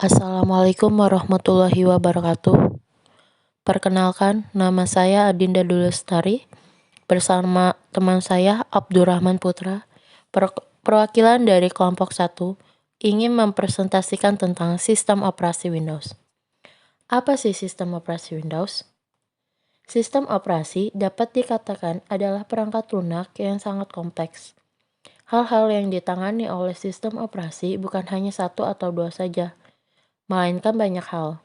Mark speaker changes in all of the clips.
Speaker 1: Assalamualaikum warahmatullahi wabarakatuh. Perkenalkan, nama saya Adinda Dulestari bersama teman saya Abdurrahman Putra, perwakilan dari kelompok 1, ingin mempresentasikan tentang sistem operasi Windows. Apa sih sistem operasi Windows? Sistem operasi dapat dikatakan adalah perangkat lunak yang sangat kompleks. Hal-hal yang ditangani oleh sistem operasi bukan hanya satu atau dua saja, melainkan banyak hal.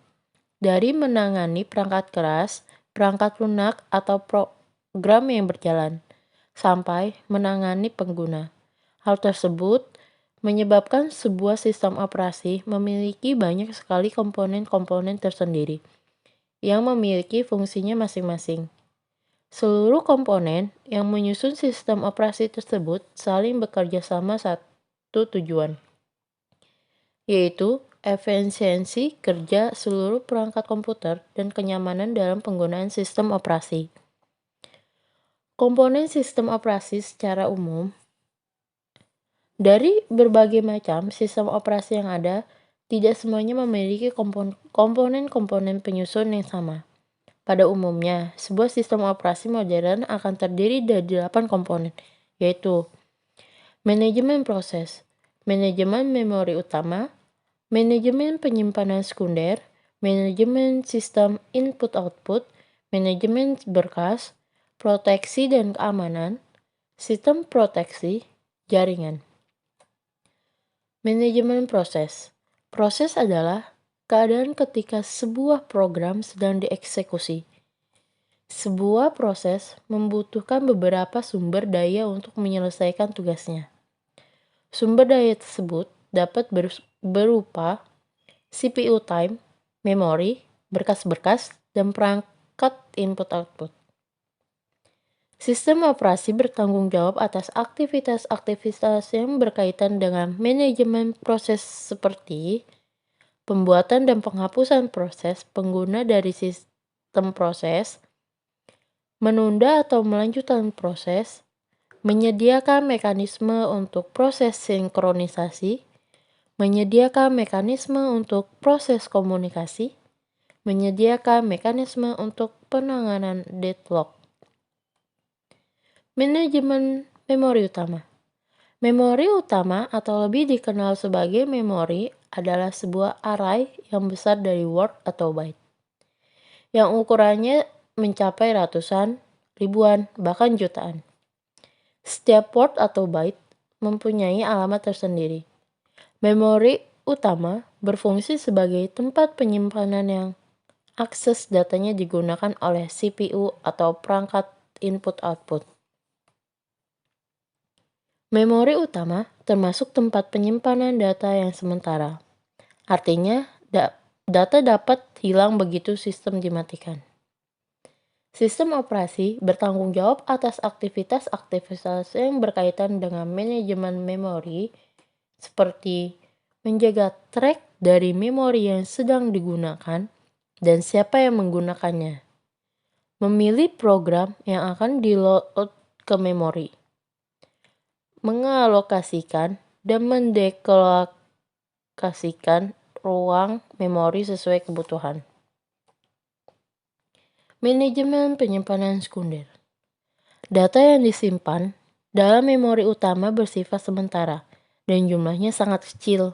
Speaker 1: Dari menangani perangkat keras, perangkat lunak, atau program yang berjalan, sampai menangani pengguna. Hal tersebut menyebabkan sebuah sistem operasi memiliki banyak sekali komponen-komponen tersendiri yang memiliki fungsinya masing-masing. Seluruh komponen yang menyusun sistem operasi tersebut saling bekerja sama satu tujuan, yaitu efisiensi kerja seluruh perangkat komputer dan kenyamanan dalam penggunaan sistem operasi. Komponen sistem operasi secara umum. Dari berbagai macam sistem operasi yang ada, tidak semuanya memiliki komponen-komponen penyusun yang sama. Pada umumnya, sebuah sistem operasi modern akan terdiri dari 8 komponen, yaitu manajemen proses, manajemen memori utama, manajemen penyimpanan sekunder, manajemen sistem input-output, manajemen berkas, proteksi dan keamanan, sistem proteksi, jaringan. Manajemen proses. Proses adalah keadaan ketika sebuah program sedang dieksekusi. Sebuah proses membutuhkan beberapa sumber daya untuk menyelesaikan tugasnya. Sumber daya tersebut dapat berupa CPU time, memori, berkas-berkas, dan perangkat input-output. Sistem operasi bertanggung jawab atas aktivitas-aktivitas yang berkaitan dengan manajemen proses seperti pembuatan dan penghapusan proses pengguna dari sistem proses, menunda atau melanjutkan proses, menyediakan mekanisme untuk proses sinkronisasi, menyediakan mekanisme untuk proses komunikasi, menyediakan mekanisme untuk penanganan deadlock. Manajemen memori utama. Memori utama atau lebih dikenal sebagai memori adalah sebuah array yang besar dari word atau byte, yang ukurannya mencapai ratusan, ribuan, bahkan jutaan. Setiap word atau byte mempunyai alamat tersendiri. Memori utama berfungsi sebagai tempat penyimpanan yang akses datanya digunakan oleh CPU atau perangkat input-output. Memori utama termasuk tempat penyimpanan data yang sementara. Artinya, data dapat hilang begitu sistem dimatikan. Sistem operasi bertanggung jawab atas aktivitas-aktivitas yang berkaitan dengan manajemen memori, seperti menjaga track dari memori yang sedang digunakan dan siapa yang menggunakannya, memilih program yang akan di-load ke memori, mengalokasikan dan mendealokasikan ruang memori sesuai kebutuhan. Manajemen penyimpanan sekunder. Data yang disimpan dalam memori utama bersifat sementara dan jumlahnya sangat kecil.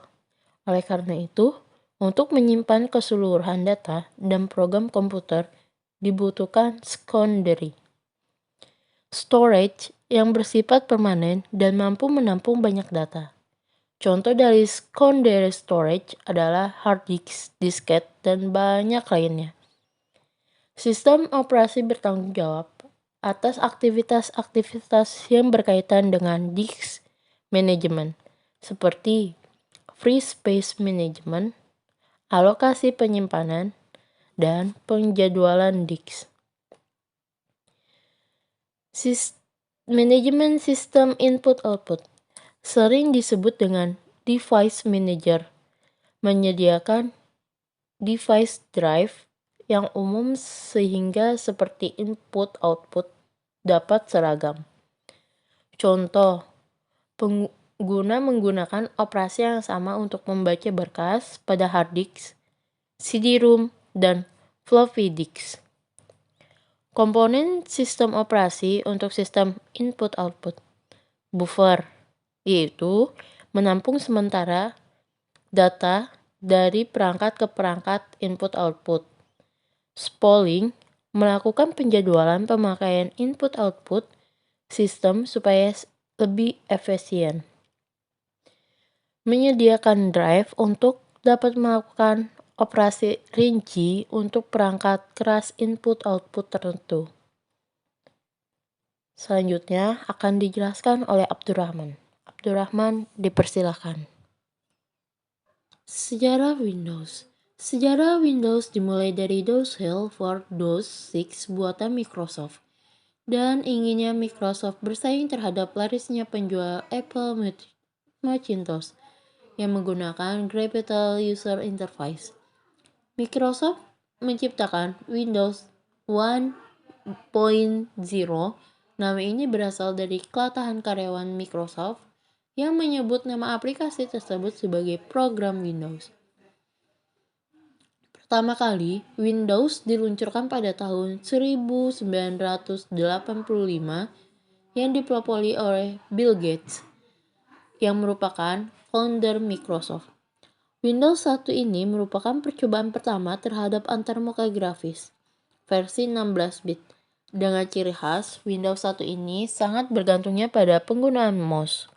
Speaker 1: Oleh karena itu, untuk menyimpan keseluruhan data dan program komputer dibutuhkan secondary storage yang bersifat permanen dan mampu menampung banyak data. Contoh dari secondary storage adalah hard disk, disket, dan banyak lainnya. Sistem operasi bertanggung jawab atas aktivitas-aktivitas yang berkaitan dengan disk management, seperti free space management, alokasi penyimpanan, dan penjadwalan disk. Manajemen sistem input-output sering disebut dengan device manager, menyediakan device drive yang umum sehingga seperti input-output dapat seragam. Contoh, guna menggunakan operasi yang sama untuk membaca berkas pada hard disk, CD-ROM, dan floppy disk. Komponen sistem operasi untuk sistem input-output. Buffer, yaitu menampung sementara data dari perangkat ke perangkat input-output. Spooling, melakukan penjadwalan pemakaian input-output sistem supaya lebih efisien. Menyediakan drive untuk dapat melakukan operasi rinci untuk perangkat keras input-output tertentu. Selanjutnya akan dijelaskan oleh Abdurrahman. Abdurrahman, dipersilakan. Sejarah Windows. Sejarah Windows dimulai dari DOS Hell for DOS 6 buatan Microsoft dan inginnya Microsoft bersaing terhadap larisnya penjual Apple Macintosh yang menggunakan Graphical User Interface. Microsoft menciptakan Windows 1.0. Nama ini berasal dari kelatahan karyawan Microsoft yang menyebut nama aplikasi tersebut sebagai program Windows. Pertama kali, Windows diluncurkan pada tahun 1985 yang dipelopori oleh Bill Gates, yang merupakan founder Microsoft. Windows 1 ini merupakan percobaan pertama terhadap antarmuka grafis, versi 16-bit. Dengan ciri khas, Windows 1 ini sangat bergantungnya pada penggunaan mouse.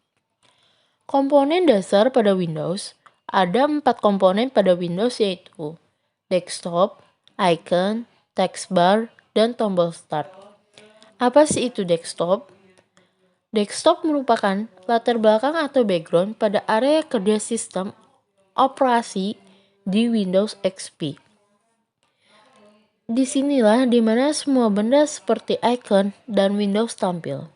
Speaker 1: Komponen dasar pada Windows, ada 4 komponen pada Windows yaitu desktop, icon, text bar, dan tombol start. Apa sih itu desktop? Desktop merupakan latar belakang atau background pada area kerja sistem operasi di Windows XP. Disinilah dimana semua benda seperti icon dan Windows tampil.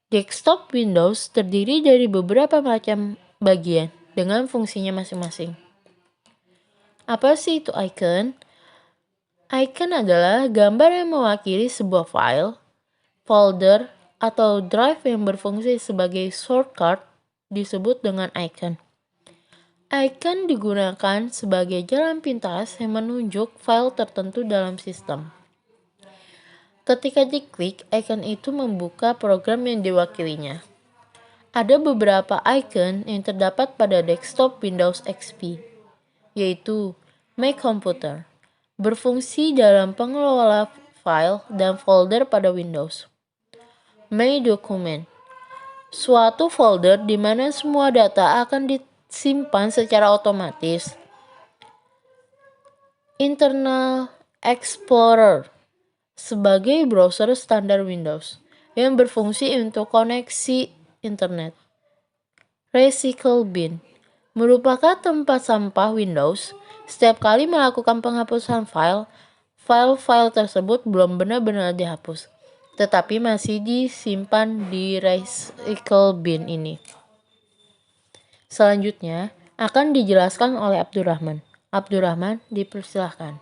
Speaker 1: Desktop Windows terdiri dari beberapa macam bagian dengan fungsinya masing-masing. Apa sih itu icon? Icon adalah gambar yang mewakili sebuah file, folder, atau drive yang berfungsi sebagai shortcut disebut dengan icon. Icon digunakan sebagai jalan pintas yang menunjuk file tertentu dalam sistem. Ketika diklik, icon itu membuka program yang diwakilinya. Ada beberapa icon yang terdapat pada desktop Windows XP, yaitu My Computer, berfungsi dalam pengelola file dan folder pada Windows. My Document, suatu folder di mana semua data akan disimpan secara otomatis. Internal Explorer, sebagai browser standar Windows yang berfungsi untuk koneksi internet. Recycle Bin, merupakan tempat sampah Windows. Setiap kali melakukan penghapusan file tersebut belum benar-benar dihapus, tetapi masih disimpan di Recycle Bin ini. Selanjutnya akan dijelaskan oleh Abdurrahman. Abdurrahman, dipersilahkan.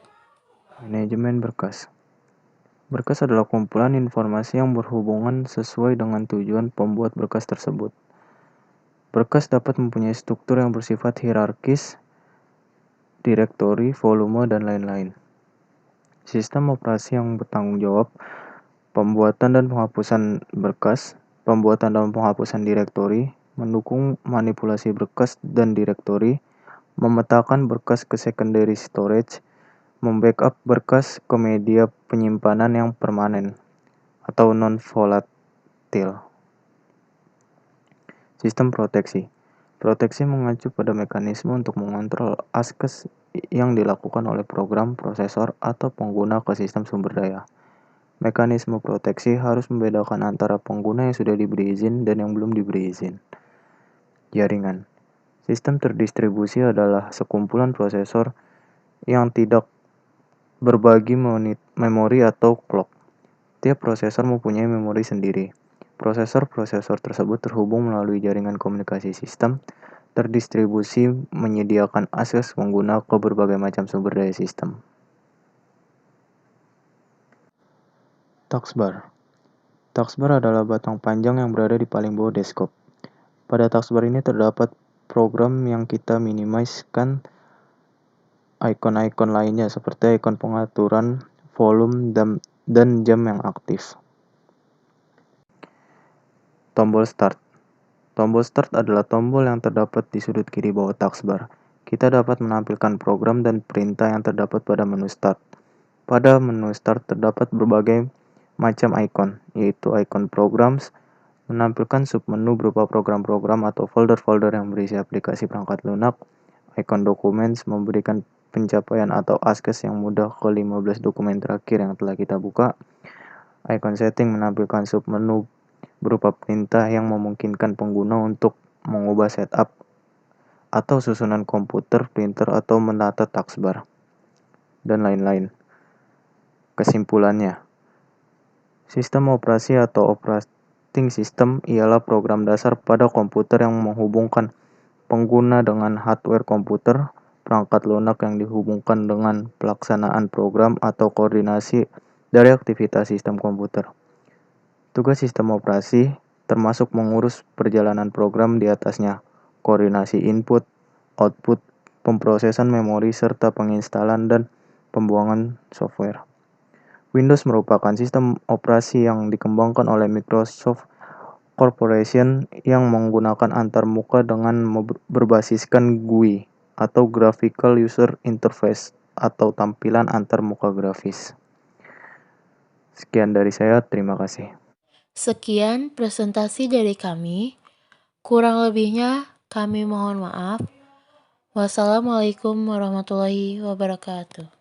Speaker 2: Manajemen berkas. Berkas adalah kumpulan informasi yang berhubungan sesuai dengan tujuan pembuat berkas tersebut. Berkas dapat mempunyai struktur yang bersifat hierarkis, direktori, volume, dan lain-lain. Sistem operasi yang bertanggung jawab pembuatan dan penghapusan berkas, pembuatan dan penghapusan direktori, mendukung manipulasi berkas dan direktori, memetakan berkas ke secondary storage, membackup berkas ke media penyimpanan yang permanen atau non-volatil. Sistem proteksi. Proteksi mengacu pada mekanisme untuk mengontrol akses yang dilakukan oleh program, prosesor, atau pengguna ke sistem sumber daya. Mekanisme proteksi harus membedakan antara pengguna yang sudah diberi izin dan yang belum diberi izin. Jaringan. Sistem terdistribusi adalah sekumpulan prosesor yang tidak berbagi memori atau clock. Tiap prosesor mempunyai memori sendiri. Prosesor-prosesor tersebut terhubung melalui jaringan komunikasi sistem terdistribusi menyediakan akses pengguna ke berbagai macam sumber daya sistem. Taskbar. Taskbar adalah batang panjang yang berada di paling bawah desktop. Pada taskbar ini terdapat program yang kita minimizekan icon-icon lainnya seperti icon pengaturan volume dan jam yang aktif. Tombol Start. Tombol Start adalah tombol yang terdapat di sudut kiri bawah taskbar. Kita dapat menampilkan program dan perintah yang terdapat pada menu Start. Pada menu Start terdapat berbagai macam icon, yaitu icon Programs, menampilkan submenu berupa program-program atau folder-folder yang berisi aplikasi perangkat lunak, icon Documents memberikan pencapaian atau askes yang mudah ke 15 dokumen terakhir yang telah kita buka, icon Setting menampilkan submenu berupa perintah yang memungkinkan pengguna untuk mengubah setup atau susunan komputer, printer, atau menata taskbar, dan lain-lain. Kesimpulannya, sistem operasi atau operating system ialah program dasar pada komputer yang menghubungkan pengguna dengan hardware komputer, perangkat lunak yang dihubungkan dengan pelaksanaan program atau koordinasi dari aktivitas sistem komputer. Tugas sistem operasi termasuk mengurus perjalanan program di atasnya, koordinasi input, output, pemrosesan memori, serta penginstalan dan pembuangan software. Windows merupakan sistem operasi yang dikembangkan oleh Microsoft Corporation yang menggunakan antarmuka dengan berbasiskan GUI atau Graphical User Interface atau tampilan antarmuka grafis. Sekian dari saya, terima kasih.
Speaker 1: Sekian presentasi dari kami. Kurang lebihnya kami mohon maaf. Wassalamualaikum warahmatullahi wabarakatuh.